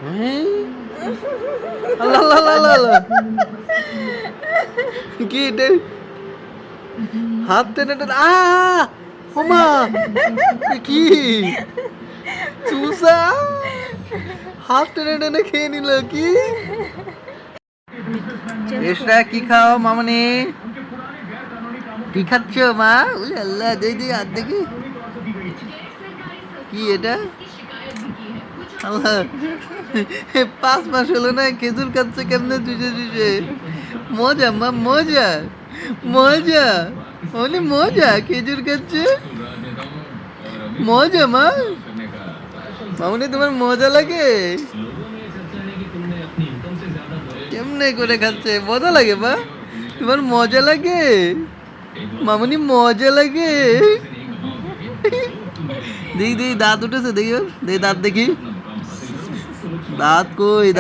হ্যাঁ? আল্লাহ আল্লাহ আল্লাহ আল্লাহ আল্লাহ। কি এটা? হাত টেনে টেনে ওমা এ কি চুষা হাত টেনে টেনে খেয়ে নিল কি এসরা কি খাও মামনি কি খাচ্ছ মা উলে আল্লাহ দেই দেই হাত দেখি কি এটা আল্লাহ 5 মাস হলো না খেজুর খাচ্ছে কেমনে চুষে চুষে মজা মা মজা মজা অনেক মজা খেজুর খাচ্ছে মজা মা মামনি তোমার মজা লাগে কেমনে করে খাচ্ছে মজা লাগে মা তোমার মজা লাগে মামনি মজা লাগে দেখি দেখি দাঁত উঠেছে দেখি ওর। দেখি দাঁত দেখি দাঁত কই দাঁত